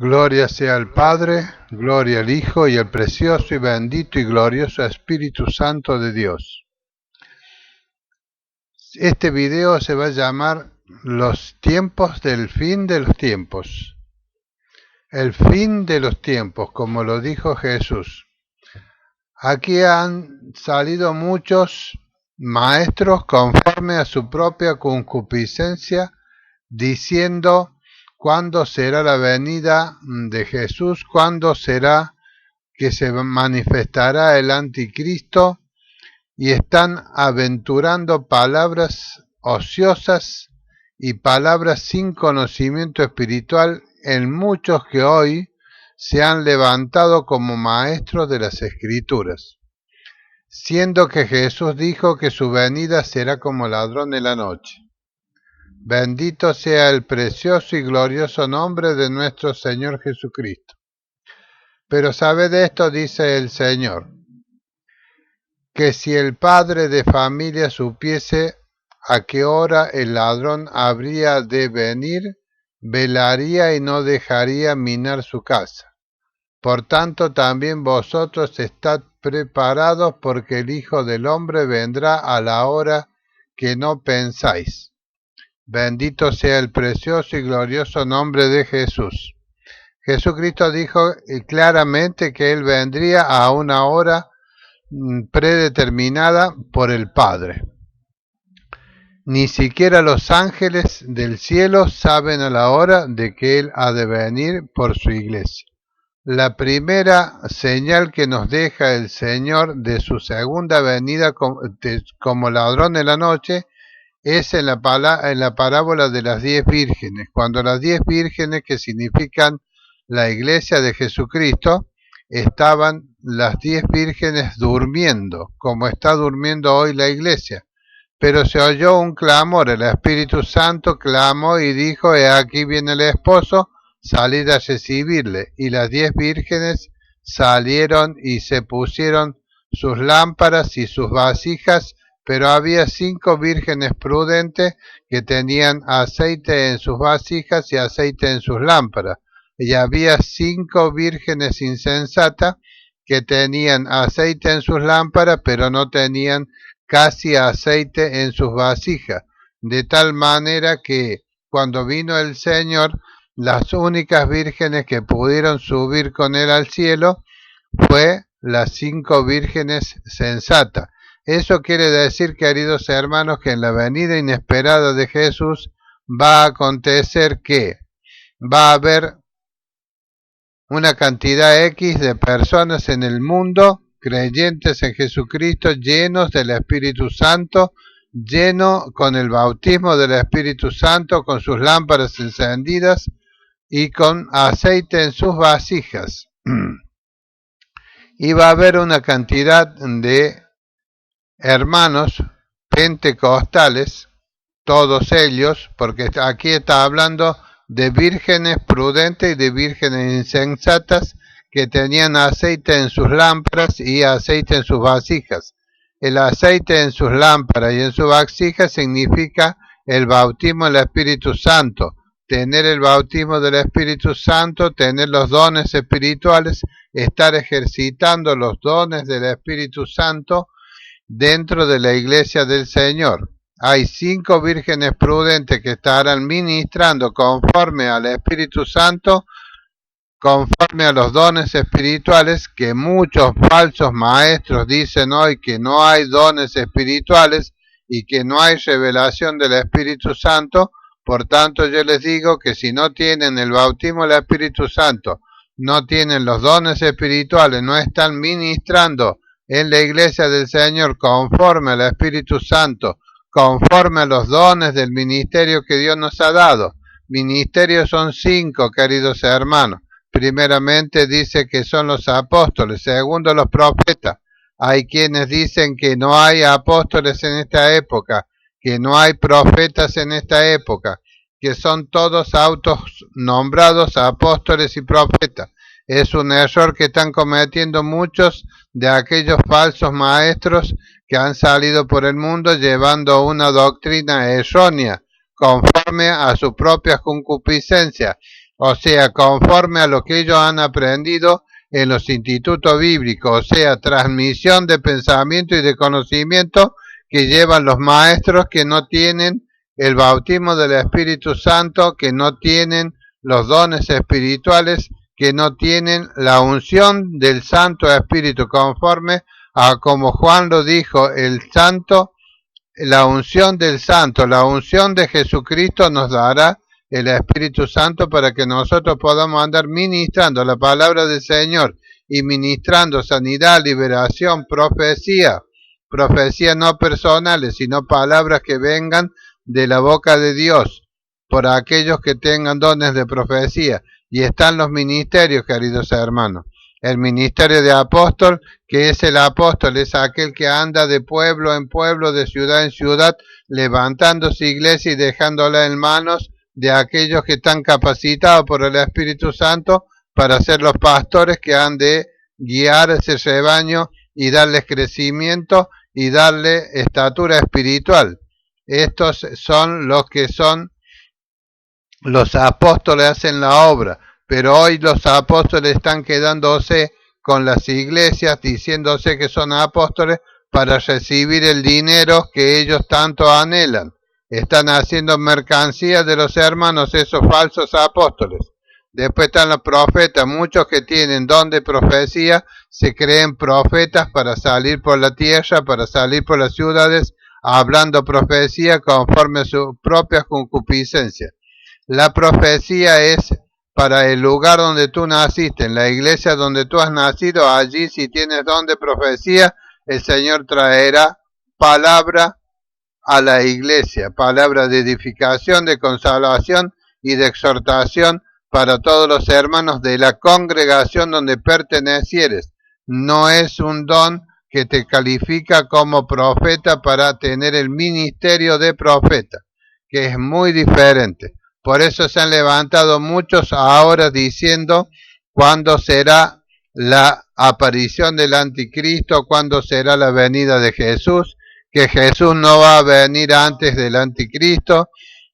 Gloria sea al Padre, gloria al Hijo y al precioso y bendito y glorioso Espíritu Santo de Dios. Este video se va a llamar Los tiempos del fin de los tiempos. El fin de los tiempos, como lo dijo Jesús. Aquí han salido muchos maestros conforme a su propia concupiscencia, diciendo cuándo será la venida de Jesús, cuándo será que se manifestará el anticristo, y están aventurando palabras ociosas y palabras sin conocimiento espiritual en muchos que hoy se han levantado como maestros de las Escrituras, siendo que Jesús dijo que su venida será como ladrón de la noche. Bendito sea el precioso y glorioso nombre de nuestro Señor Jesucristo. Pero sabed esto, dice el Señor, que si el padre de familia supiese a qué hora el ladrón habría de venir, velaría y no dejaría minar su casa. Por tanto, también vosotros estad preparados, porque el Hijo del Hombre vendrá a la hora que no pensáis. Bendito sea el precioso y glorioso nombre de Jesús. Jesucristo dijo claramente que Él vendría a una hora predeterminada por el Padre. Ni siquiera los ángeles del cielo saben a la hora de que Él ha de venir por su iglesia. La primera señal que nos deja el Señor de su segunda venida como ladrón de la noche es en la parábola de las 10 vírgenes, cuando las 10 vírgenes, que significan la iglesia de Jesucristo, estaban las 10 vírgenes durmiendo, como está durmiendo hoy la iglesia. Pero se oyó un clamor, el Espíritu Santo clamó y dijo: he aquí viene el esposo, salid a recibirle. Y las 10 vírgenes salieron y se pusieron sus lámparas y sus vasijas, pero había 5 vírgenes prudentes que tenían aceite en sus vasijas y aceite en sus lámparas. Y había 5 vírgenes insensatas que tenían aceite en sus lámparas, pero no tenían casi aceite en sus vasijas. De tal manera que cuando vino el Señor, las únicas vírgenes que pudieron subir con él al cielo fue las 5 vírgenes sensatas. Eso quiere decir, queridos hermanos, que en la venida inesperada de Jesús va a acontecer que va a haber una cantidad X de personas en el mundo, creyentes en Jesucristo, llenos del Espíritu Santo, llenos con el bautismo del Espíritu Santo, con sus lámparas encendidas y con aceite en sus vasijas. Y va a haber una cantidad de hermanos pentecostales, todos ellos, porque aquí está hablando de vírgenes prudentes y de vírgenes insensatas que tenían aceite en sus lámparas y aceite en sus vasijas. El aceite en sus lámparas y en sus vasijas significa el bautismo del Espíritu Santo. Tener el bautismo del Espíritu Santo, tener los dones espirituales, estar ejercitando los dones del Espíritu Santo dentro de la iglesia del Señor. Hay 5 vírgenes prudentes que estarán ministrando conforme al Espíritu Santo, conforme a los dones espirituales, que muchos falsos maestros dicen hoy que no hay dones espirituales y que no hay revelación del Espíritu Santo. Por tanto, yo les digo que si no tienen el bautismo del Espíritu Santo, no tienen los dones espirituales, no están ministrando en la iglesia del Señor conforme al Espíritu Santo, conforme a los dones del ministerio que Dios nos ha dado. Ministerios son 5, queridos hermanos. Primeramente dice que son los apóstoles, segundo los profetas. Hay quienes dicen que no hay apóstoles en esta época, que no hay profetas en esta época, que son todos autonombrados apóstoles y profetas. Es un error que están cometiendo muchos de aquellos falsos maestros que han salido por el mundo llevando una doctrina errónea, conforme a su propia concupiscencia. o sea, conforme a lo que ellos han aprendido en los institutos bíblicos, o sea, transmisión de pensamiento y de conocimiento que llevan los maestros que no tienen el bautismo del Espíritu Santo, que no tienen los dones espirituales, que no tienen la unción del Santo Espíritu, conforme a como Juan lo dijo, el Santo, la unción del Santo, la unción de Jesucristo nos dará el Espíritu Santo para que nosotros podamos andar ministrando la palabra del Señor y ministrando sanidad, liberación, profecía no personales, sino palabras que vengan de la boca de Dios, por aquellos que tengan dones de profecía. Y están los ministerios, queridos hermanos. El ministerio de apóstol, que es el apóstol, es aquel que anda de pueblo en pueblo, de ciudad en ciudad, levantando su iglesia y dejándola en manos de aquellos que están capacitados por el Espíritu Santo para ser los pastores que han de guiar ese rebaño y darles crecimiento y darle estatura espiritual. Estos son los que son los apóstoles, hacen la obra, pero hoy los apóstoles están quedándose con las iglesias, diciéndose que son apóstoles para recibir el dinero que ellos tanto anhelan. Están haciendo mercancía de los hermanos, esos falsos apóstoles. Después están los profetas, muchos que tienen don de profecía, se creen profetas para salir por la tierra, para salir por las ciudades, hablando profecía conforme a su propia concupiscencia. La profecía es para el lugar donde tú naciste, en la iglesia donde tú has nacido, allí si tienes don de profecía, el Señor traerá palabra a la iglesia, palabra de edificación, de consolación y de exhortación para todos los hermanos de la congregación donde pertenecieres. No es un don que te califica como profeta para tener el ministerio de profeta, que es muy diferente. Por eso se han levantado muchos ahora diciendo cuándo será la aparición del anticristo, cuándo será la venida de Jesús, que Jesús no va a venir antes del anticristo,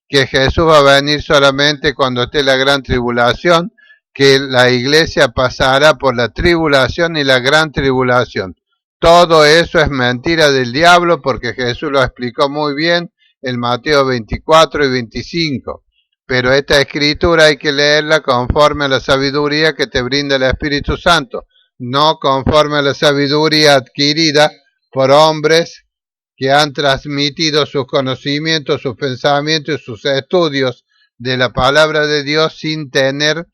que Jesús va a venir solamente cuando esté la gran tribulación, que la iglesia pasará por la tribulación y la gran tribulación. Todo eso es mentira del diablo porque Jesús lo explicó muy bien en Mateo 24 y 25. Pero esta escritura hay que leerla conforme a la sabiduría que te brinda el Espíritu Santo, no conforme a la sabiduría adquirida por hombres que han transmitido sus conocimientos, sus pensamientos y sus estudios de la palabra de Dios sin tener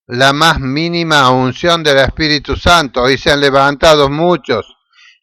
la más mínima unción del Espíritu Santo. Hoy se han levantado muchos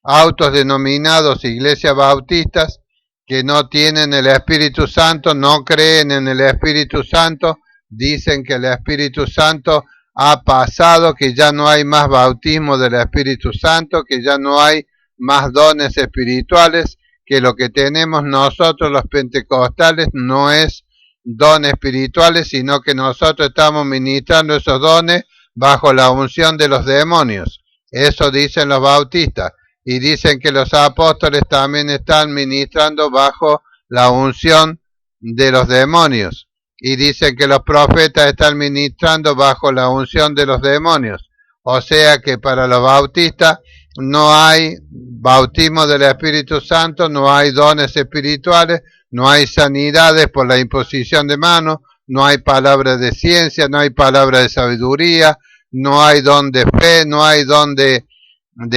autodenominados iglesias bautistas que no tienen el Espíritu Santo, no creen en el Espíritu Santo, dicen que el Espíritu Santo ha pasado, que ya no hay más bautismo del Espíritu Santo, que ya no hay más dones espirituales, que lo que tenemos nosotros los pentecostales no es dones espirituales, sino que nosotros estamos ministrando esos dones bajo la unción de los demonios. Eso dicen los bautistas. Y dicen que los apóstoles también están ministrando bajo la unción de los demonios. Y dicen que los profetas están ministrando bajo la unción de los demonios. O sea que para los bautistas no hay bautismo del Espíritu Santo, no hay dones espirituales, no hay sanidades por la imposición de manos, no hay palabra de ciencia, no hay palabra de sabiduría, no hay don de fe, no hay don de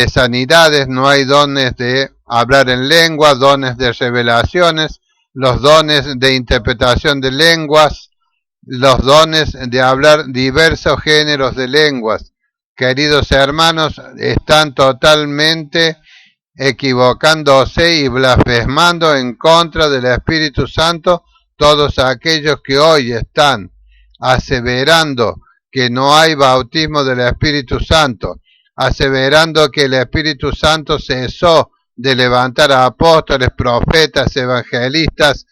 sanidades, no hay dones de hablar en lengua, dones de revelaciones, los dones de interpretación de lenguas, los dones de hablar diversos géneros de lenguas. Queridos hermanos, están totalmente equivocándose y blasfemando en contra del Espíritu Santo todos aquellos que hoy están aseverando que no hay bautismo del Espíritu Santo, aseverando que el Espíritu Santo cesó de levantar a apóstoles, profetas, evangelistas,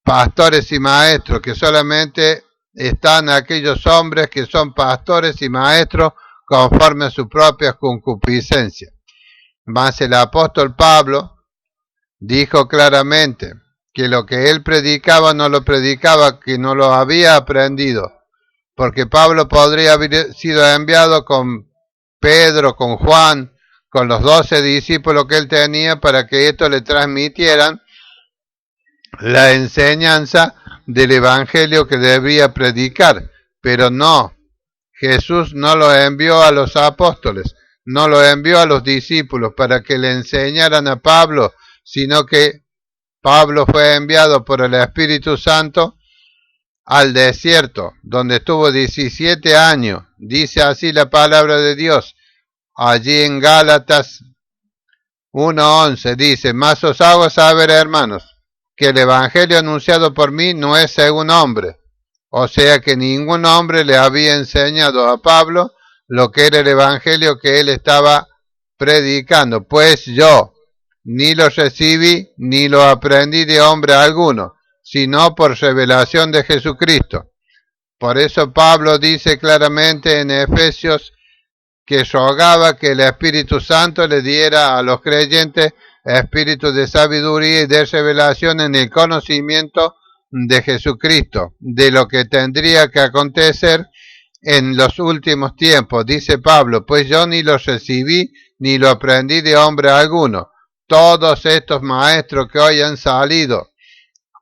pastores y maestros, que solamente están aquellos hombres que son pastores y maestros conforme a su propia concupiscencia. Mas el apóstol Pablo dijo claramente que lo que él predicaba no lo predicaba, que no lo había aprendido, porque Pablo podría haber sido enviado con Pedro, con Juan, con los 12 discípulos que él tenía para que estos le transmitieran la enseñanza del evangelio que debía predicar, pero no, Jesús no lo envió a los apóstoles, no lo envió a los discípulos para que le enseñaran a Pablo, sino que Pablo fue enviado por el Espíritu Santo al desierto, donde estuvo 17 años. Dice así la palabra de Dios, allí en Gálatas 1:11, dice, mas os hago saber, hermanos, que el evangelio anunciado por mí no es según hombre. O sea que ningún hombre le había enseñado a Pablo lo que era el evangelio que él estaba predicando, pues yo ni lo recibí ni lo aprendí de hombre alguno, sino por revelación de Jesucristo. Por eso Pablo dice claramente en Efesios que rogaba que el Espíritu Santo le diera a los creyentes espíritu de sabiduría y de revelación en el conocimiento de Jesucristo, de lo que tendría que acontecer en los últimos tiempos. Dice Pablo, pues yo ni lo recibí ni lo aprendí de hombre alguno. Todos estos maestros que hoy han salido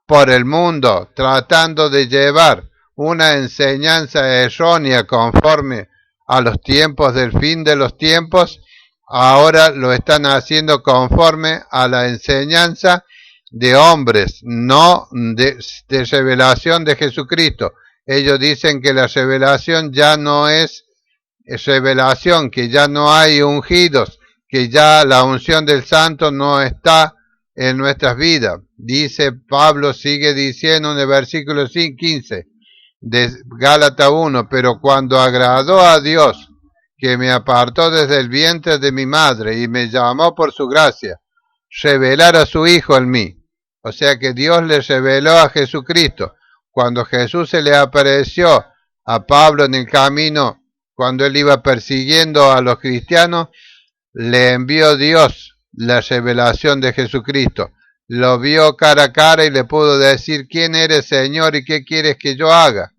por el mundo tratando de llevar una enseñanza errónea conforme a los tiempos del fin de los tiempos, ahora lo están haciendo conforme a la enseñanza de hombres, no de revelación de Jesucristo. Ellos dicen que la revelación ya no es revelación, que ya no hay ungidos, que ya la unción del santo no está en nuestras vidas. Dice Pablo, sigue diciendo en el versículo 15 de Gálatas 1, pero cuando agradó a Dios, que me apartó desde el vientre de mi madre y me llamó por su gracia, revelar a su Hijo en mí. O sea que Dios le reveló a Jesucristo. Cuando Jesús se le apareció a Pablo en el camino, cuando él iba persiguiendo a los cristianos, le envió Dios la revelación de Jesucristo. Lo vio cara a cara y le pudo decir, ¿quién eres, Señor, y qué quieres que yo haga?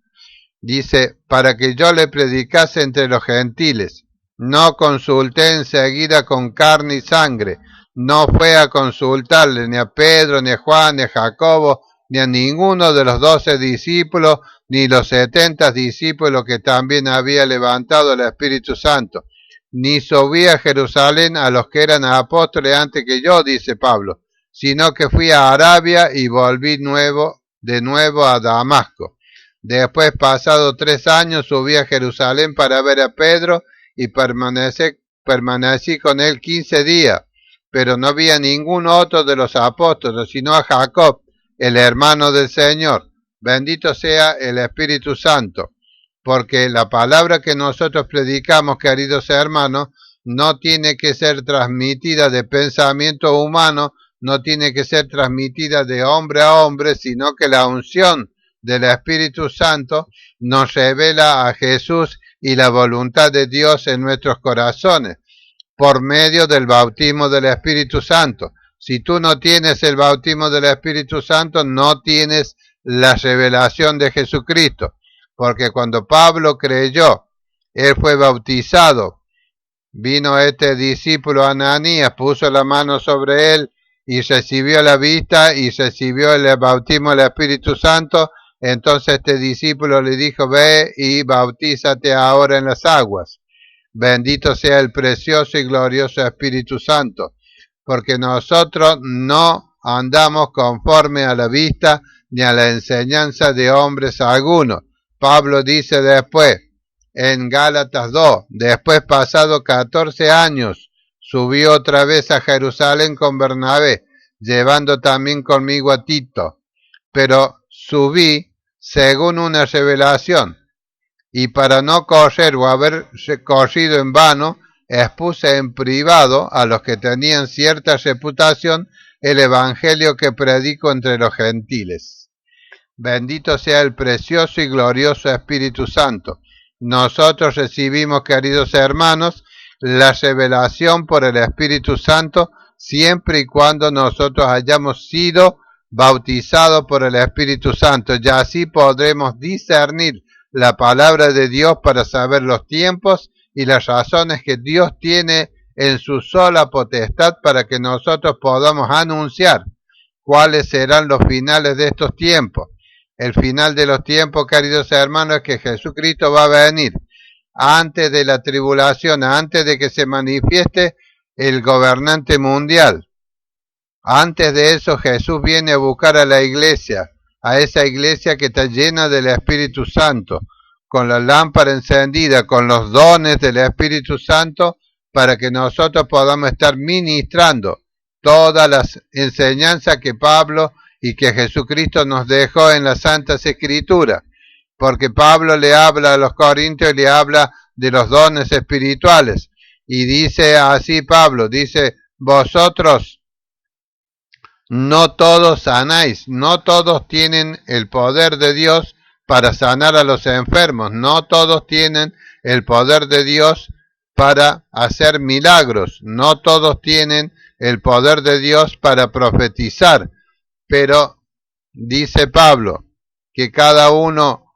Dice, para que yo le predicase entre los gentiles. No consulté enseguida con carne y sangre. No fue a consultarle ni a Pedro, ni a Juan, ni a Jacobo, ni a ninguno de los 12 discípulos, ni los 70 discípulos que también había levantado el Espíritu Santo. Ni subí a Jerusalén a los que eran apóstoles antes que yo, dice Pablo, sino que fui a Arabia y volví de nuevo a Damasco. Después, pasado 3 años, subí a Jerusalén para ver a Pedro y permanecí con él 15 días, pero no vi a ningún otro de los apóstoles, sino a Jacob, el hermano del Señor. Bendito sea el Espíritu Santo, porque la palabra que nosotros predicamos, queridos hermanos, no tiene que ser transmitida de pensamiento humano, no tiene que ser transmitida de hombre a hombre, sino que la unción del Espíritu Santo nos revela a Jesús y la voluntad de Dios en nuestros corazones, por medio del bautismo del Espíritu Santo. Si tú no tienes el bautismo del Espíritu Santo, no tienes la revelación de Jesucristo, porque cuando Pablo creyó, él fue bautizado, vino este discípulo Ananías, puso la mano sobre él y recibió la vista y recibió el bautismo del Espíritu Santo. Entonces este discípulo le dijo, ve y bautízate ahora en las aguas. Bendito sea el precioso y glorioso Espíritu Santo, porque nosotros no andamos conforme a la vista ni a la enseñanza de hombres algunos. Pablo dice después, en Gálatas 2, después pasado 14 años, subí otra vez a Jerusalén con Bernabé, llevando también conmigo a Tito, pero subí según una revelación, y para no correr o haber corrido en vano, expuse en privado a los que tenían cierta reputación el evangelio que predico entre los gentiles. Bendito sea el precioso y glorioso Espíritu Santo. Nosotros recibimos, queridos hermanos, la revelación por el Espíritu Santo siempre y cuando nosotros hayamos sido bautizados por el Espíritu Santo. Ya así podremos discernir la palabra de Dios para saber los tiempos y las razones que Dios tiene en su sola potestad para que nosotros podamos anunciar cuáles serán los finales de estos tiempos. El final de los tiempos, queridos hermanos, es que Jesucristo va a venir antes de la tribulación, antes de que se manifieste el gobernante mundial. Antes de eso, Jesús viene a buscar a la iglesia, a esa iglesia que está llena del Espíritu Santo, con la lámpara encendida, con los dones del Espíritu Santo, para que nosotros podamos estar ministrando todas las enseñanzas que Pablo y que Jesucristo nos dejó en las Santas Escrituras. Porque Pablo le habla a los corintios y le habla de los dones espirituales. Y dice así Pablo, dice, vosotros no todos sanáis, no todos tienen el poder de Dios para sanar a los enfermos, no todos tienen el poder de Dios para hacer milagros, no todos tienen el poder de Dios para profetizar, pero dice Pablo que cada uno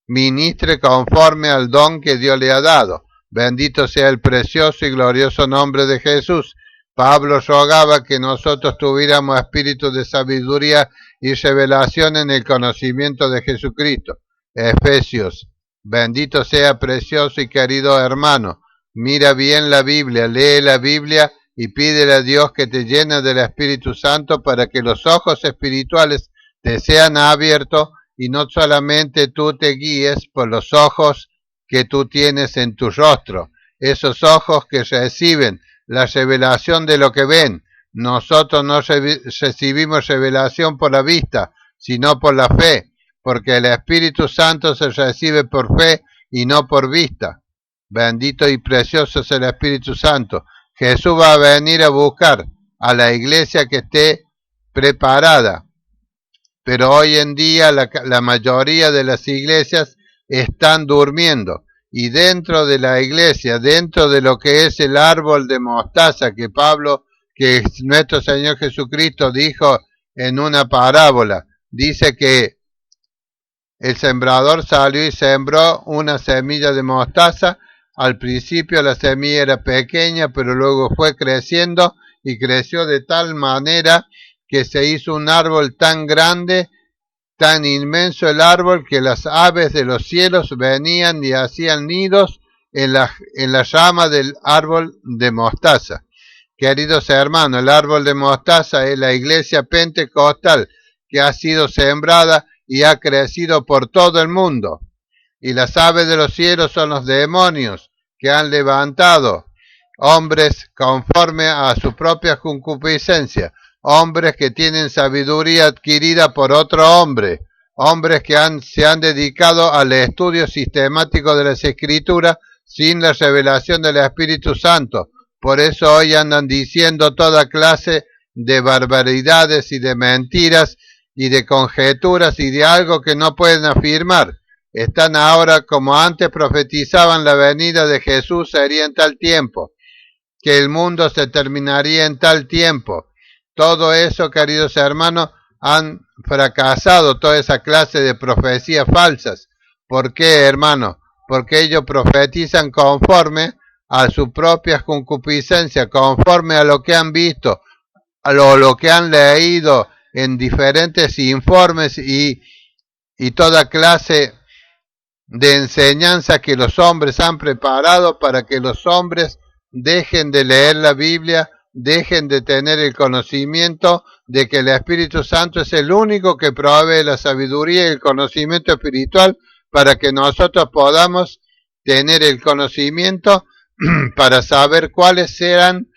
ministre conforme al don que Dios le ha dado. Bendito sea el precioso y glorioso nombre de Jesús. Pablo rogaba que nosotros tuviéramos espíritu de sabiduría y revelación en el conocimiento de Jesucristo. Efesios, bendito sea precioso y querido hermano. Mira bien la Biblia, lee la Biblia y pídele a Dios que te llene del Espíritu Santo para que los ojos espirituales te sean abiertos y no solamente tú te guíes por los ojos que tú tienes en tu rostro, esos ojos que reciben la revelación de lo que ven. Nosotros no recibimos revelación por la vista, sino por la fe, porque el Espíritu Santo se recibe por fe y no por vista. Bendito y precioso es el Espíritu Santo. Jesús va a venir a buscar a la iglesia que esté preparada. Pero hoy en día la mayoría de las iglesias están durmiendo. Y dentro de la iglesia, dentro de lo que es el árbol de mostaza que nuestro Señor Jesucristo dijo en una parábola, dice que el sembrador salió y sembró una semilla de mostaza. Al principio la semilla era pequeña, pero luego fue creciendo y creció de tal manera que se hizo un árbol tan grande, tan inmenso el árbol, que las aves de los cielos venían y hacían nidos en la rama del árbol de mostaza. Queridos hermanos, el árbol de mostaza es la iglesia pentecostal que ha sido sembrada y ha crecido por todo el mundo. Y las aves de los cielos son los demonios que han levantado hombres conforme a su propia concupiscencia, hombres que tienen sabiduría adquirida por otro hombre, hombres que se han dedicado al estudio sistemático de las Escrituras sin la revelación del Espíritu Santo. Por eso hoy andan diciendo toda clase de barbaridades y de mentiras y de conjeturas y de algo que no pueden afirmar. Están ahora, como antes profetizaban, la venida de Jesús sería en tal tiempo, que el mundo se terminaría en tal tiempo. Todo eso, queridos hermanos, han fracasado, toda esa clase de profecías falsas. ¿Por qué, hermano? Porque ellos profetizan conforme a su propia concupiscencia, conforme a lo que han visto, a lo que han leído en diferentes informes y toda clase de enseñanza que los hombres han preparado para que los hombres dejen de leer la Biblia, dejen de tener el conocimiento de que el Espíritu Santo es el único que provee la sabiduría y el conocimiento espiritual para que nosotros podamos tener el conocimiento para saber cuáles serán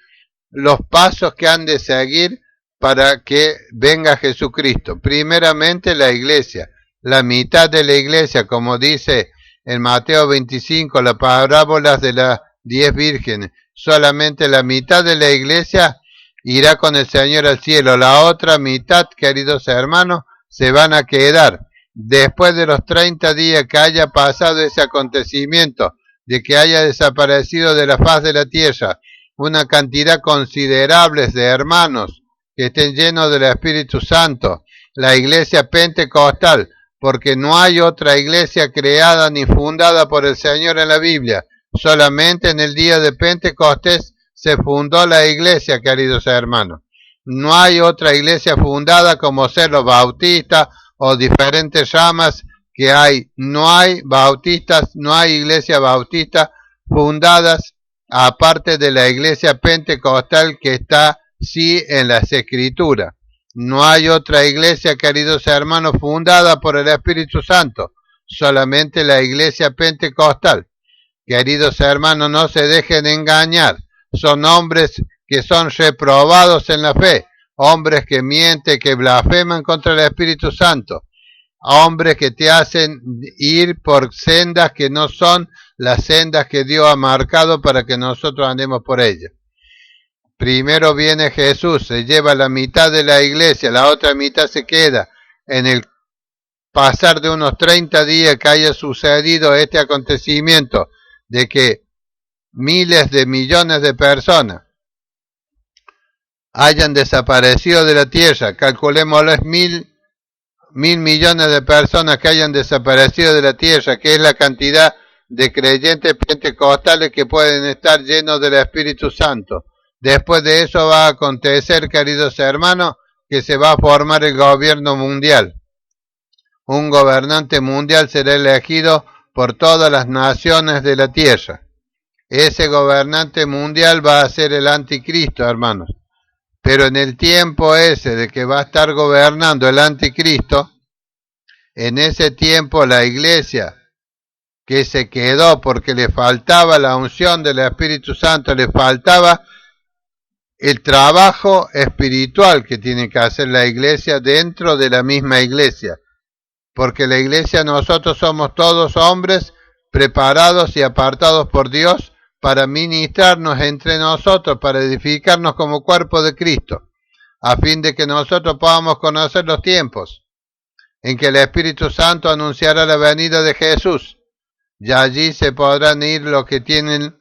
los pasos que han de seguir para que venga Jesucristo. Primeramente la iglesia, la mitad de la iglesia, como dice en Mateo 25, las parábolas de las 10 vírgenes, solamente la mitad de la iglesia irá con el Señor al cielo, la otra mitad, queridos hermanos, se van a quedar. Después de los 30 días que haya pasado ese acontecimiento, de que haya desaparecido de la faz de la tierra una cantidad considerable de hermanos que estén llenos del Espíritu Santo, la iglesia pentecostal porque no hay otra iglesia creada ni fundada por el Señor en la Biblia. Solamente en el día de Pentecostés se fundó la iglesia, queridos hermanos. No hay otra iglesia fundada como ser los bautistas o diferentes ramas que hay. No hay bautistas, no hay iglesias bautistas fundadas aparte de la iglesia pentecostal que está sí en las escrituras. No hay otra iglesia, queridos hermanos, fundada por el Espíritu Santo, solamente la iglesia pentecostal. Queridos hermanos, no se dejen engañar, son hombres que son reprobados en la fe, hombres que mienten, que blasfeman contra el Espíritu Santo, hombres que te hacen ir por sendas que no son las sendas que Dios ha marcado para que nosotros andemos por ellas. Primero viene Jesús, se lleva la mitad de la iglesia, la otra mitad se queda. En el pasar de unos 30 días que haya sucedido este acontecimiento, de que miles de millones de personas hayan desaparecido de la tierra, calculémoslo, mil millones de personas que hayan desaparecido de la tierra, que es la cantidad de creyentes pentecostales que pueden estar llenos del Espíritu Santo. Después de eso va a acontecer, queridos hermanos, que se va a formar el gobierno mundial. Un gobernante mundial será elegido por todas las naciones de la tierra. Ese gobernante mundial va a ser el anticristo, hermanos. Pero en el tiempo ese de que va a estar gobernando el anticristo, en ese tiempo la iglesia que se quedó porque le faltaba la unción del Espíritu Santo, le faltaba el trabajo espiritual que tiene que hacer la iglesia dentro de la misma iglesia. Porque la iglesia, nosotros somos todos hombres preparados y apartados por Dios para ministrarnos entre nosotros, para edificarnos como cuerpo de Cristo, a fin de que nosotros podamos conocer los tiempos en que el Espíritu Santo anunciará la venida de Jesús. Y allí se podrán ir los que tienen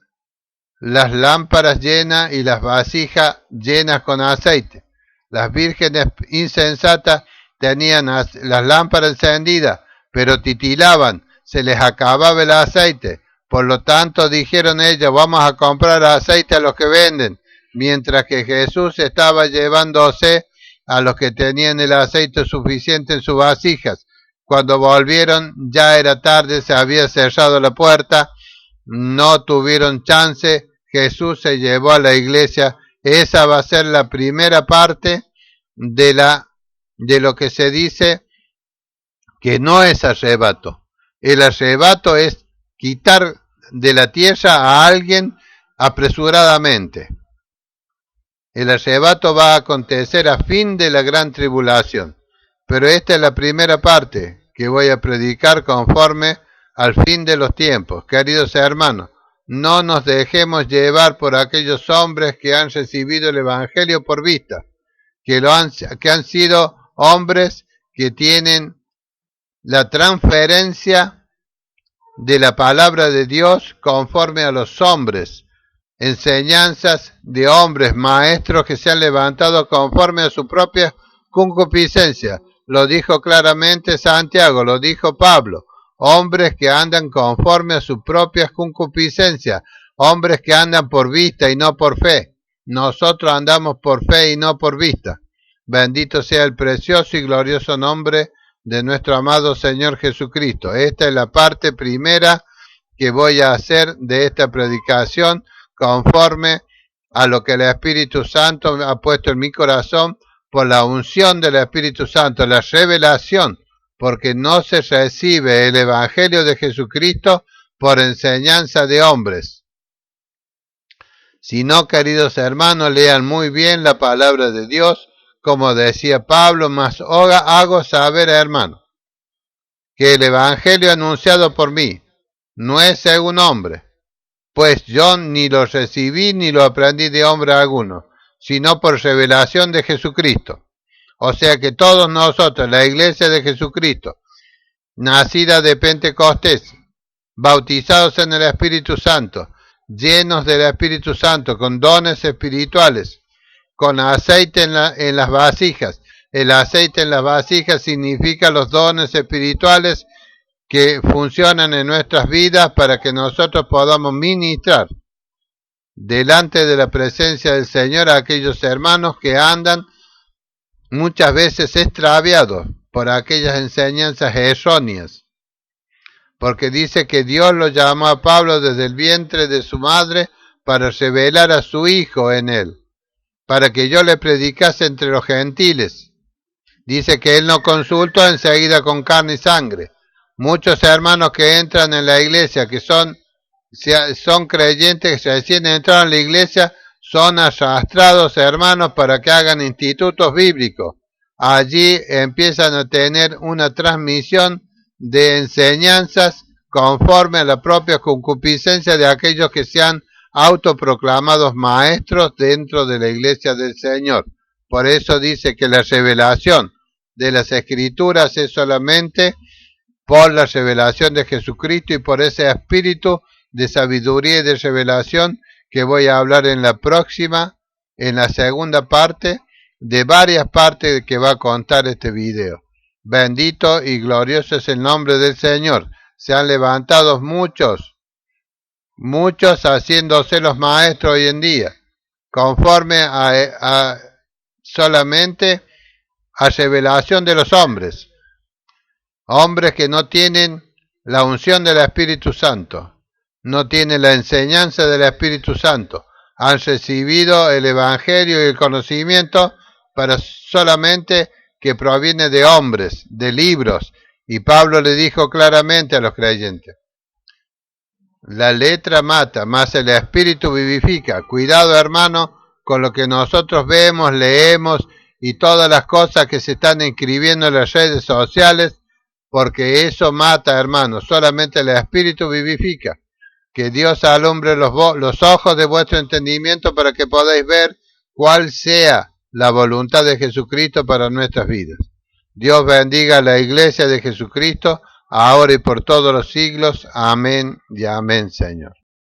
las lámparas llenas y las vasijas llenas con aceite. Las vírgenes insensatas tenían las lámparas encendidas, pero titilaban, se les acababa el aceite. Por lo tanto dijeron ellos, vamos a comprar aceite a los que venden, mientras que Jesús estaba llevándose a los que tenían el aceite suficiente en sus vasijas. Cuando volvieron ya era tarde, se había cerrado la puerta, no tuvieron chance, Jesús se llevó a la iglesia. Esa va a ser la primera parte de lo que se dice que no es arrebato. El arrebato es quitar de la tierra a alguien apresuradamente. El arrebato va a acontecer a fin de la gran tribulación. Pero esta es la primera parte que voy a predicar conforme al fin de los tiempos. Queridos hermanos, no nos dejemos llevar por aquellos hombres que han recibido el Evangelio por vista, que han sido hombres que tienen la transferencia de la palabra de Dios conforme a los hombres, enseñanzas de hombres, maestros que se han levantado conforme a su propia concupiscencia. Lo dijo claramente Santiago, lo dijo Pablo, hombres que andan conforme a sus propias concupiscencias, hombres que andan por vista y no por fe. Nosotros andamos por fe y no por vista. Bendito sea el precioso y glorioso nombre de nuestro amado Señor Jesucristo. Esta es la parte primera que voy a hacer de esta predicación conforme a lo que el Espíritu Santo ha puesto en mi corazón por la unción del Espíritu Santo, la revelación, porque no se recibe el Evangelio de Jesucristo por enseñanza de hombres. Si no, queridos hermanos, lean muy bien la palabra de Dios, como decía Pablo, mas hago saber, hermano, que el Evangelio anunciado por mí no es según hombre, pues yo ni lo recibí ni lo aprendí de hombre alguno, sino por revelación de Jesucristo. O sea que todos nosotros, la iglesia de Jesucristo, nacida de Pentecostés, bautizados en el Espíritu Santo, llenos del Espíritu Santo, con dones espirituales, con aceite en las vasijas, El aceite en las vasijas significa los dones espirituales que funcionan en nuestras vidas para que nosotros podamos ministrar delante de la presencia del Señor a aquellos hermanos que andan muchas veces extraviados por aquellas enseñanzas erróneas. Porque dice que Dios lo llamó a Pablo desde el vientre de su madre para revelar a su Hijo en él, para que yo le predicase entre los gentiles. Dice que él no consultó enseguida con carne y sangre. Muchos hermanos que entran en la iglesia, que son creyentes que recién entraron en la iglesia, son arrastrados, hermanos, para que hagan institutos bíblicos. Allí empiezan a tener una transmisión de enseñanzas conforme a la propia concupiscencia de aquellos que se han autoproclamados maestros dentro de la iglesia del Señor. Por eso dice que la revelación de las Escrituras es solamente por la revelación de Jesucristo y por ese espíritu de sabiduría y de revelación que voy a hablar en la próxima, en la segunda parte, de varias partes que va a contar este video. Bendito y glorioso es el nombre del Señor. Se han levantado muchos haciéndose los maestros hoy en día, conforme a solamente a revelación de los hombres. Hombres que no tienen la unción del Espíritu Santo, no tienen la enseñanza del Espíritu Santo. Han recibido el Evangelio y el conocimiento para solamente que proviene de hombres, de libros. Y Pablo le dijo claramente a los creyentes: la letra mata, mas el Espíritu vivifica. Cuidado, hermano, con lo que nosotros vemos, leemos y todas las cosas que se están escribiendo en las redes sociales, porque eso mata, hermano. Solamente el Espíritu vivifica. Que Dios alumbre los ojos de vuestro entendimiento para que podáis ver cuál sea la voluntad de Jesucristo para nuestras vidas. Dios bendiga a la iglesia de Jesucristo, ahora y por todos los siglos. Amén y amén, Señor.